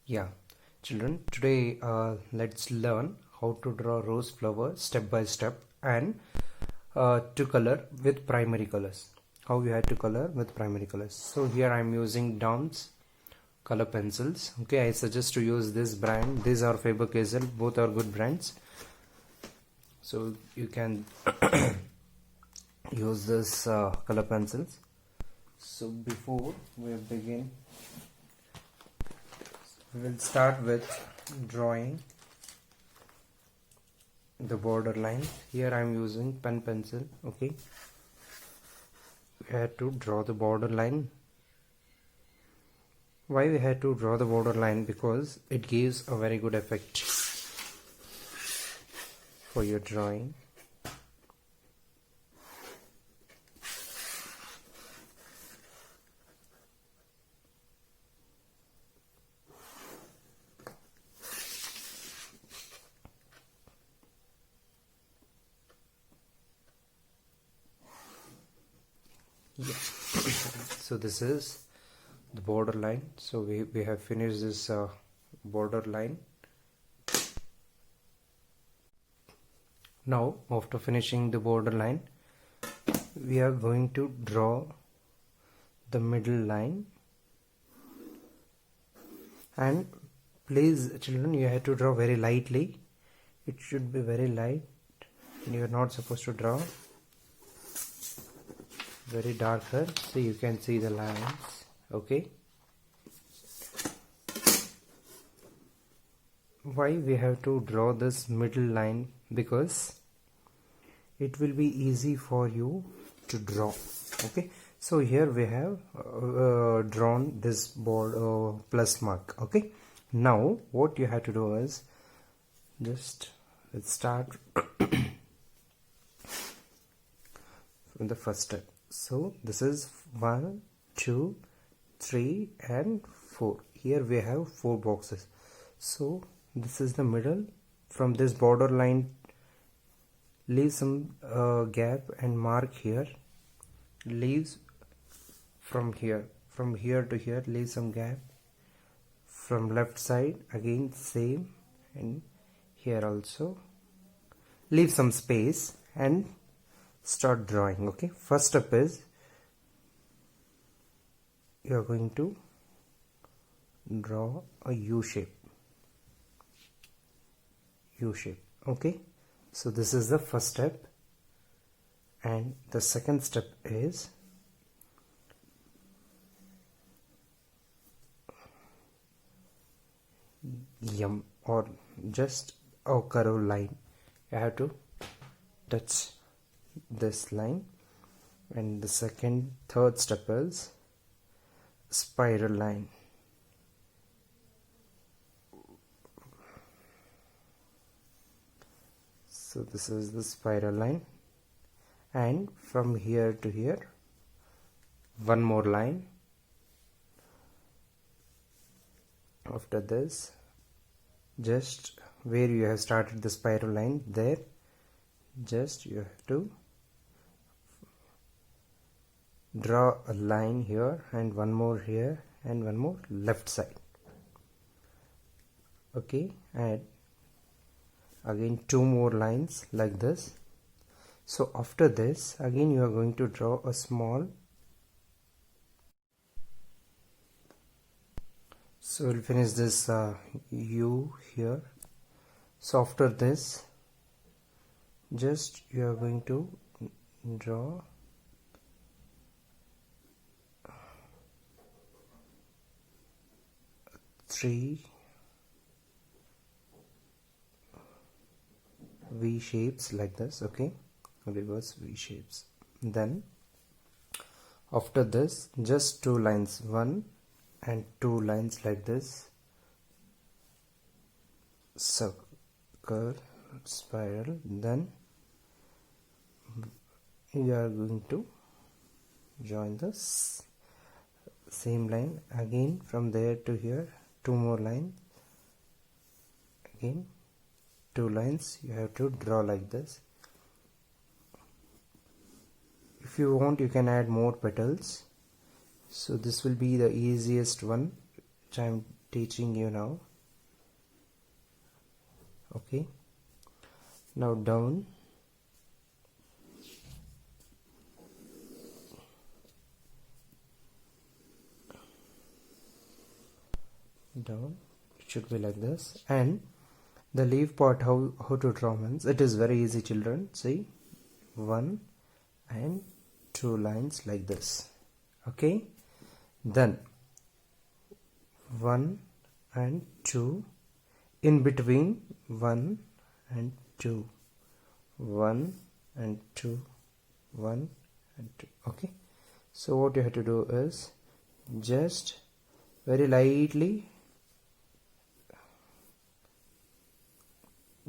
Yeah, children, today let's learn how to draw rose flower step by step and to color with primary colors. How you have to color with primary colors. So here I am using DOMS color pencils. Okay, I suggest to use this brand. These are Faber-Castell. Both are good brands. So you can use this color pencils. So before we begin, we will start with drawing the border line. Here I am using pen pencil. Okay, we had to draw the border line. Why we had to draw the border line? Because it gives a very good effect for your drawing. Yeah. So this is the border line. So we have finished this border line. Now after finishing the border line, we are going to draw the middle line. And please children, you have to draw very lightly. It should be very light. You are not supposed to draw very darker, so you can see the lines. Okay, why we have to draw this middle line? Because it will be easy for you to draw. Okay, so here we have drawn this board plus mark. Okay, now what you have to do is just let's start from the first step. So this is 1, 2, 3 and 4. Here we have 4 boxes. So this is the middle. From this border line, leave some gap and mark here. Leaves from here to here, leave some gap. From left side again same, and here also leave some space and start drawing. Okay, first step is you are going to draw a U shape. Okay, so this is the first step, and the second step is or just a curved line. You have to touch this line, and the third step is spiral line. So this is the spiral line, and from here to here one more line. After this, just where you have started the spiral line, there just you have to draw a line here, and one more here, and one more left side. Okay, and again 2 more lines like this. So after this, again you are going to draw a small, so we'll finish this U here. So after this, just you are going to draw three V shapes like this. Okay, reverse V shapes. Then after this, just 2 lines, 1 and 2 lines like this, circle, spiral. Then you are going to join the same line again from there to here, 2 more lines, again 2 lines. You have to draw like this. If you want, you can add more petals. So this will be the easiest one which I am teaching you now. Okay, now down, down, it should be like this. And the leaf part, how to draw means, it is very easy, children. See, 1 and 2 lines like this. Okay, then 1 and 2, in between 1 and 2, 1 and 2, 1 and 2. Okay, so what you have to do is just very lightly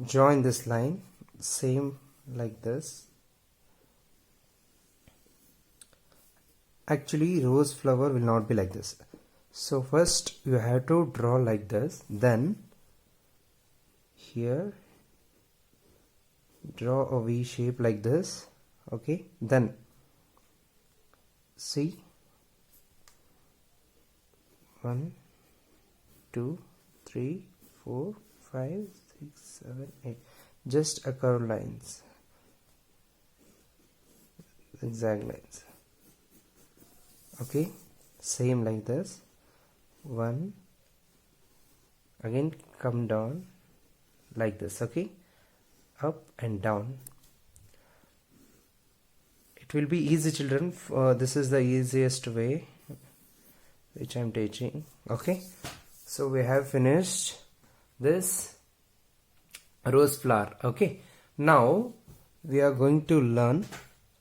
join this line, same like this. Actually, rose flower will not be like this. So first you have to draw like this, then here draw a V shape like this. Okay, then see, 1, 2, 3, 4, 5, 6, 7, 8, just a curved lines, zigzag lines. Okay, same like this. 1, again come down like this. Okay, up and down. It will be easy, children. This is the easiest way which I am teaching. Okay, so we have finished this rose flower. Okay, now we are going to learn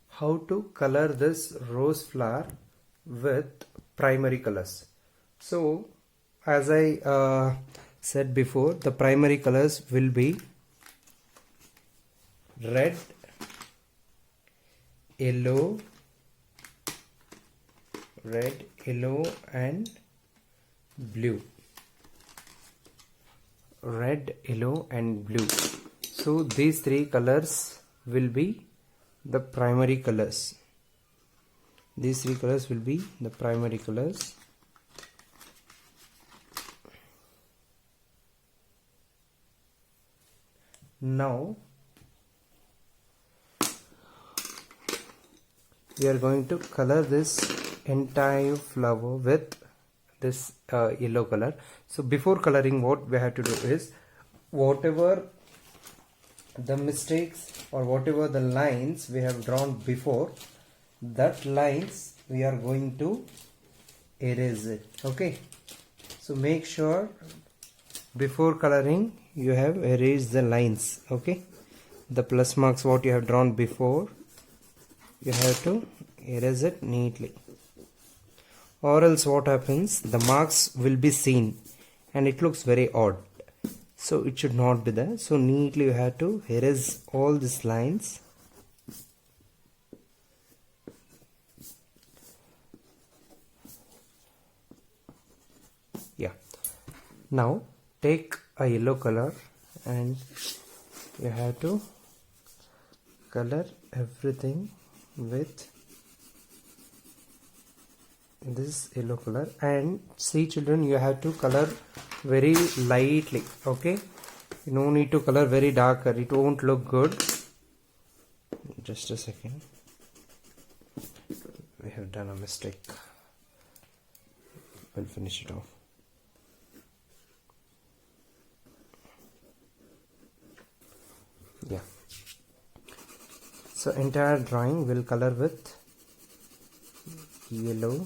how to color this rose flower with primary colors. So as I said before, the primary colors will be red, yellow, and blue. Red, yellow and blue. So these three colors will be the primary colors. These three colors will be the primary colors. Now we are going to color this entire flower with this yellow color. So before coloring, what we have to do is, whatever the mistakes or whatever the lines we have drawn before, that lines we are going to erase it. Okay, so make sure before coloring you have erased the lines. Okay, the plus marks what you have drawn before, you have to erase it neatly, or else what happens, the marks will be seen and it looks very odd. So it should not be there. So neatly you have to erase all these lines. Yeah, now take a yellow color and you have to color everything with this yellow color. And see, children, you have to color very lightly. Okay, you no need to color very darker, it won't look good. Just a second, we have done a mistake. We'll finish it off. Yeah, so entire drawing will color with yellow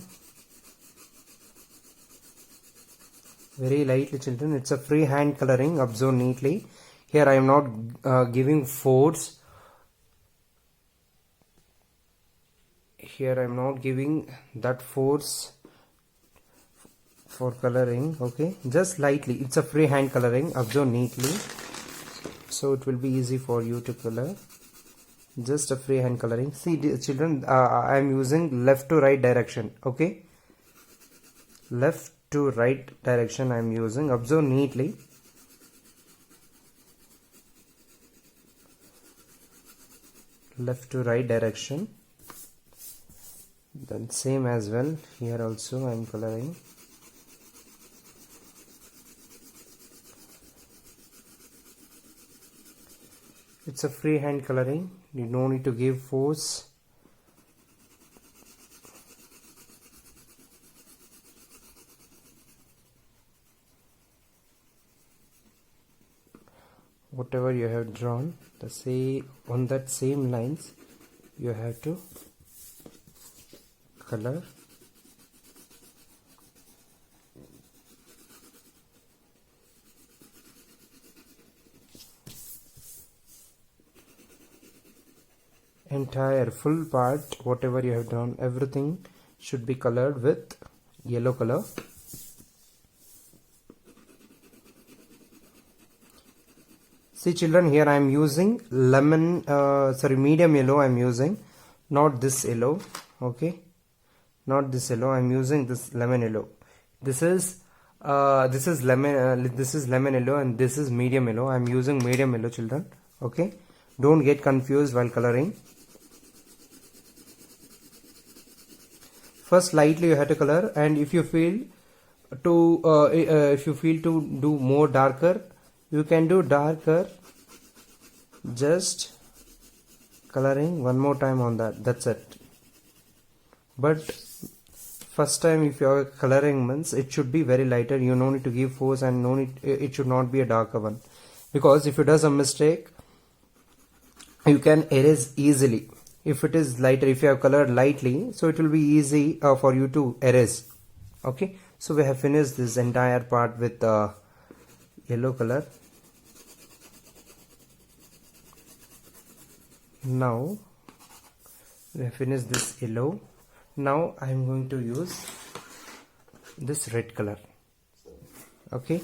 very lightly, children. It's a free hand coloring. Observe neatly. Here I am not giving force. Here I am not giving that force for coloring. Okay, just lightly. It's a free hand coloring. Observe neatly, so it will be easy for you to color. Just a free hand coloring. See, children, I am using left to right direction. Okay, left to right direction I am using. Observe neatly. Left to right direction. Then same as well here also I am coloring. It's a freehand coloring, you no need to give force. Whatever you have drawn, the same on that same lines you have to color. Entire full part, whatever you have drawn, everything should be colored with yellow color. See children, here I am using medium yellow I am using, not this yellow. Okay, not this yellow, I am using this lemon yellow. This is lemon yellow and this is medium yellow. I am using medium yellow, children. Okay, don't get confused while coloring. First lightly you have to color, and if you feel to do more darker, you can do darker, just coloring one more time on that, that's it. But first time if you are coloring means it should be very lighter, you no need to give force, and no need, it should not be a darker one, because if you does a mistake you can erase easily. If it is lighter, if you have colored lightly, so it will be easy for you to erase. Okay, so we have finished this entire part with yellow color. Now we have finished this yellow. Now I am going to use this red color. Okay,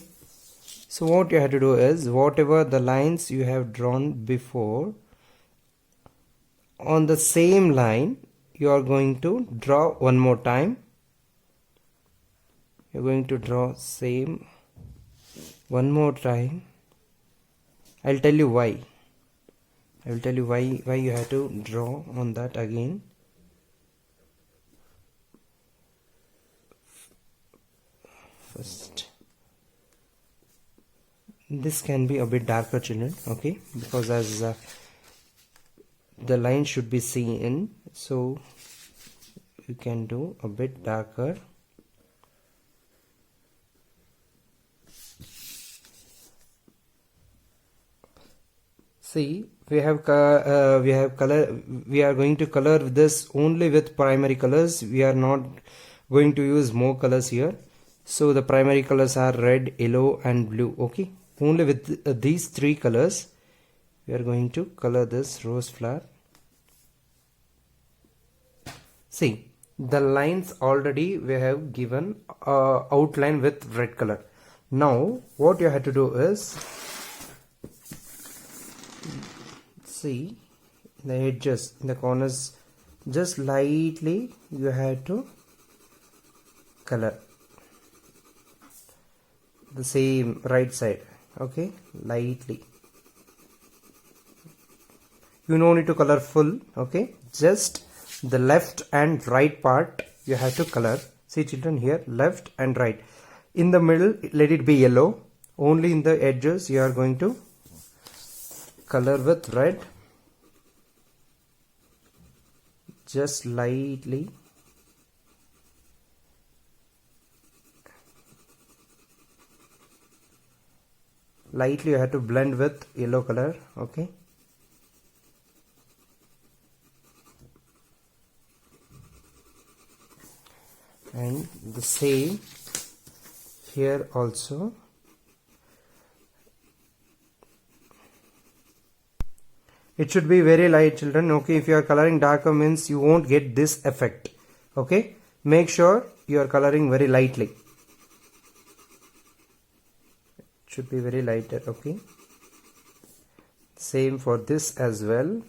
so what you have to do is, whatever the lines you have drawn before, on the same line you are going to draw one more time. You're going to draw same one more time. I'll tell you why. I will tell you why you have to draw on that again. First, this can be a bit darker, children. Okay, because as the line should be seen, so you can do a bit darker. See, we are going to color this only with primary colors. We are not going to use more colors here. So the primary colors are red, yellow and blue. Okay, only with these three colors we are going to color this rose flower. See, the lines already we have given outline with red color. Now what you have to do is, see, the edges, in the corners, just lightly you have to color the same right side. Okay, lightly, you no need to color full. Okay, just the left and right part you have to color. See children, here left and right. In the middle let it be yellow. Only in the edges you are going to color with red. Just lightly. Lightly you have to blend with yellow color. Okay, and the same here also. It should be very light, children. Okay, if you are coloring darker means you won't get this effect. Okay, make sure you are coloring very lightly. It should be very lighter. Okay, same for this as well.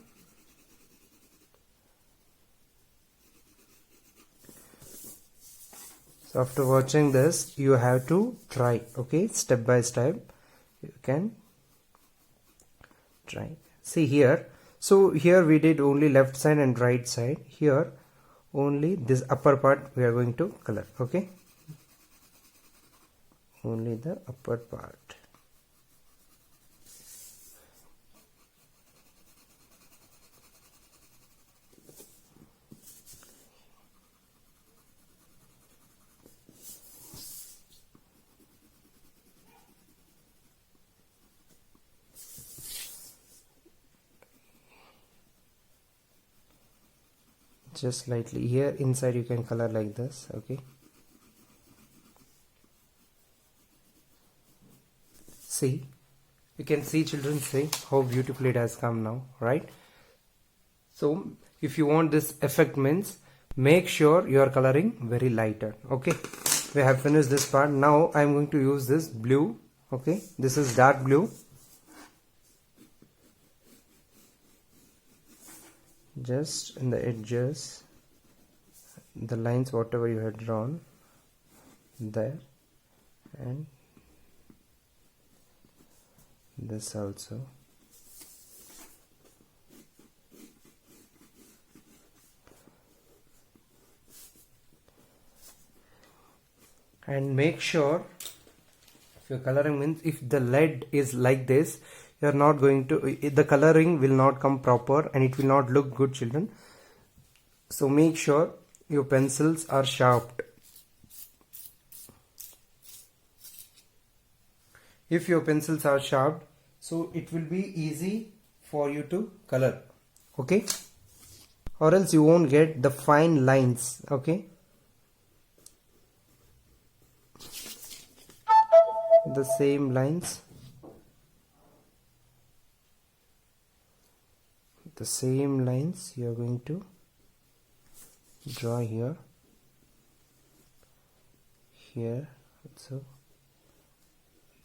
So after watching this, you have to try. Okay, step by step you can try. See here, so here we did only left side and right side. Here only this upper part we are going to color. Okay, only the upper part. just lightly. Here inside you can color like this. Okay, see, you can see, children, see how beautifully it has come now, right? So if you want this effect, means make sure you are coloring very lighter. Okay, we have finished this part. Now I am going to use this blue. Okay, this is dark blue. Just in the edges, the lines whatever you had drawn there, and this also. And make sure, if your coloring, means if the lead is like this, you are not going to, the coloring will not come proper and it will not look good, children. So make sure your pencils are sharpened. If your pencils are sharp, so it will be easy for you to color. Okay, or else you won't get the fine lines. Okay, the same lines, you are going to draw here also,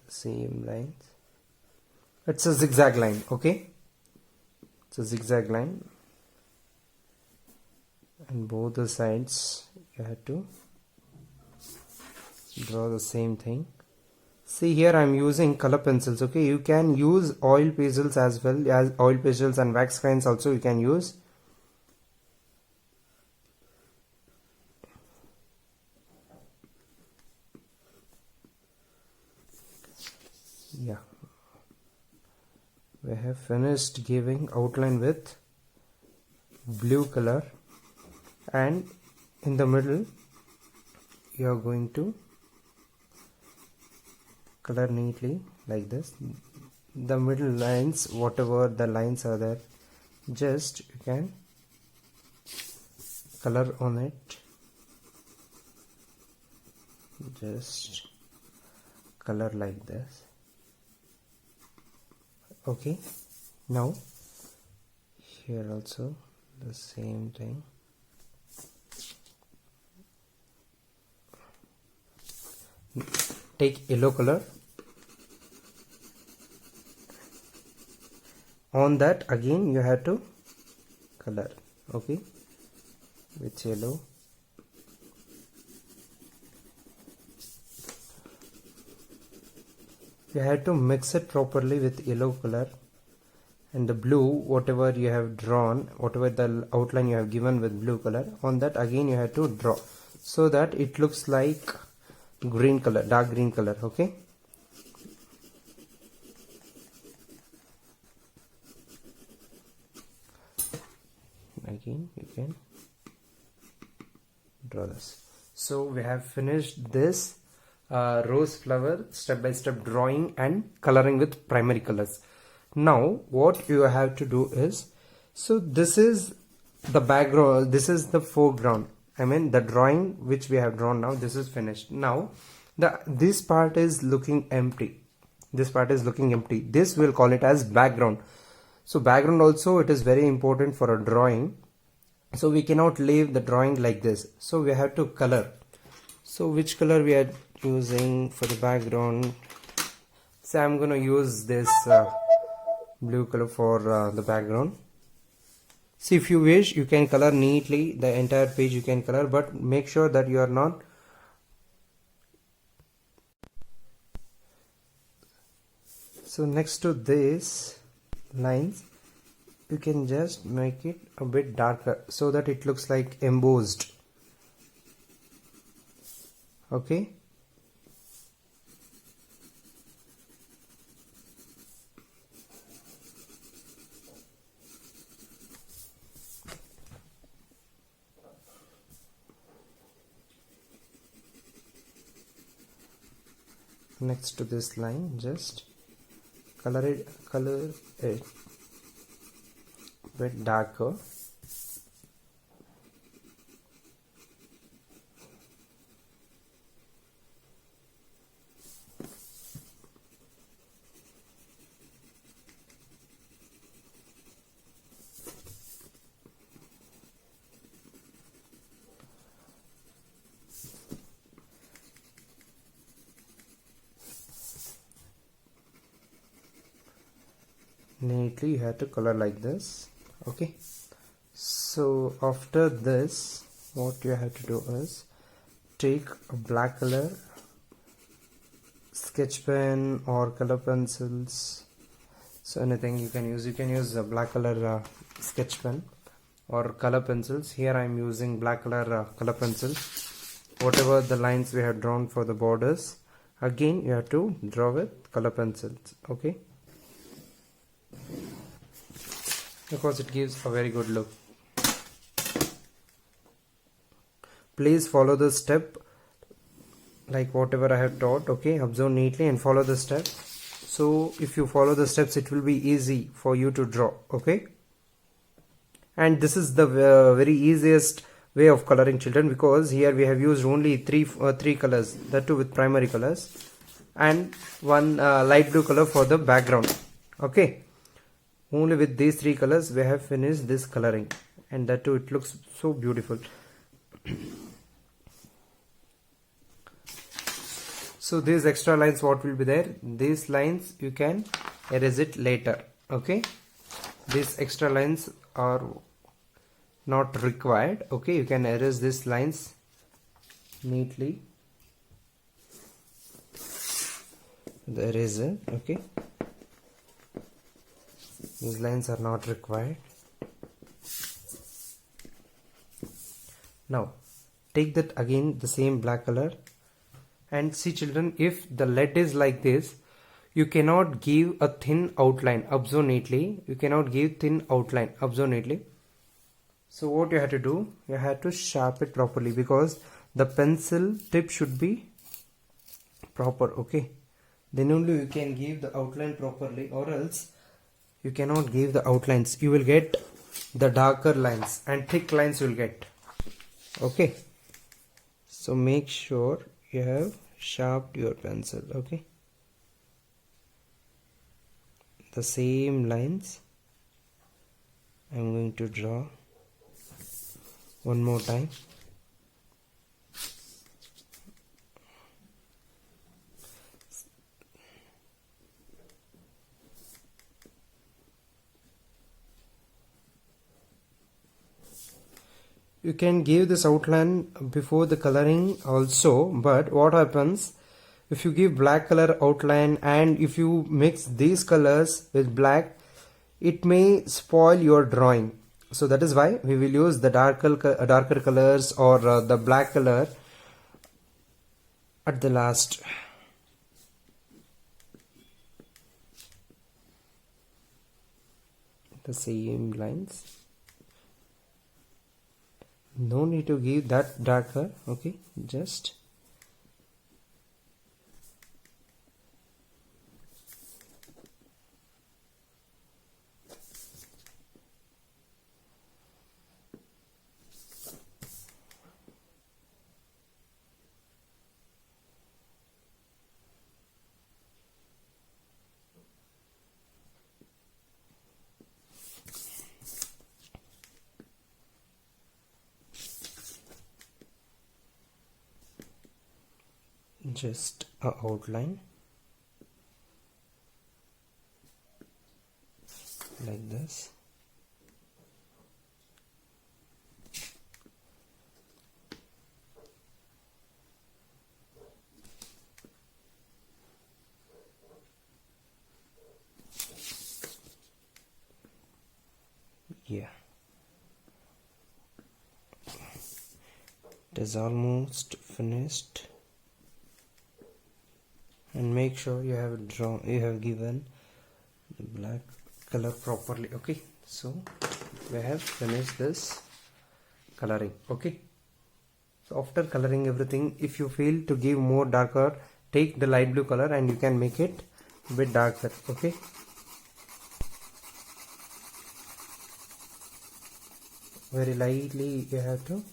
the same lines. It's a zigzag line. Okay, it's a zigzag line, and both the sides you have to draw the same thing. See, here I am using color pencils. Okay, you can use oil pencils as well, as oil pencils and wax crayons also you can use. Yeah, we have finished giving outline with blue color, and in the middle you are going to color neatly like this. The middle lines, whatever the lines are there, just you can color on it. Just color like this. Okay, now here also the same thing. Take yellow color. On that again you have to color. Okay, with yellow. You have to mix it properly with yellow color, and the blue, whatever you have drawn, whatever the outline you have given with blue color, on that again you have to draw, so that it looks like green color, dark green color. Okay, again you can draw this. So we have finished this rose flower step by step drawing and coloring with primary colors. Now what you have to do is, so this is the background, this is the foreground, I mean the drawing which we have drawn. Now this is finished. Now this part is looking empty, this we'll call it as background. So background also, it is very important for a drawing, so we cannot leave the drawing like this, so we have to color. So which color we are using for the background? So I'm gonna use this blue color for the background. See, if you wish you can color neatly the entire page, you can color, but make sure that you are not so next to this lines you can just make it a bit darker so that it looks like embossed. Okay, next to this line just color it bit darker. neatly you have to color like this. Okay, so after this what you have to do is take a black color sketch pen or color pencils. So anything you can use a black color sketch pen or color pencils. Here I am using black color color pencil. Whatever the lines we have drawn for the borders, again you have to draw with color pencils. Okay, because it gives a very good look. Please follow the step like whatever I have taught. Okay, observe neatly and follow the step. So if you follow the steps, it will be easy for you to draw. Okay, and this is the very easiest way of coloring, children, because here we have used only three colors, that too with primary colors, and one light blue color for the background. Okay, only with these three colors we have finished this coloring, and that too it looks so beautiful. So these extra lines what will be there, these lines you can erase it later. Okay, these extra lines are not required. Okay, you can erase these lines neatly, the eraser. Okay, these lines are not required. Now take that again, the same black color, and see children, if the lead is like this, you cannot give a thin outline. Observe neatly, you cannot give thin outline. Observe neatly. So what you have to do, you have to sharpen it properly, because the pencil tip should be proper. Okay, then only you can give the outline properly, or else you cannot give the outlines. You will get the darker lines and thick lines you will get. Okay, so make sure you have sharpened your pencil. Okay, the same lines I'm going to draw one more time. You can give this outline before the coloring also, but what happens if you give black color outline and if you mix these colors with black, it may spoil your drawing. So that is why we will use the darker colors or the black color at the last. The same lines. No need to give that darker. Okay, just a outline like this. Yeah, it is almost finished. And make sure you have given the black color properly. Okay, so we have finished this coloring. Okay, so after coloring everything, if you feel to give more darker, take the light blue color and you can make it a bit darker. Okay, very lightly you have to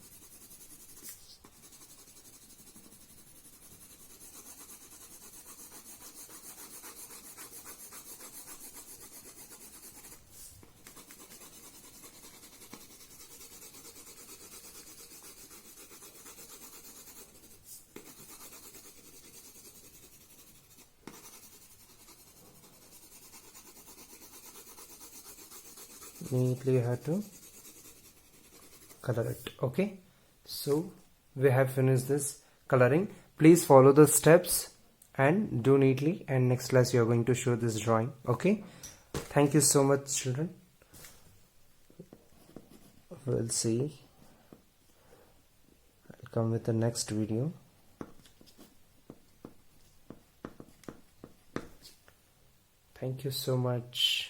neatly you have to color it. Okay, so we have finished this coloring. Please follow the steps and do neatly, and next class you are going to show this drawing. Okay, thank you so much, children. We'll see. I'll come with the next video. Thank you so much.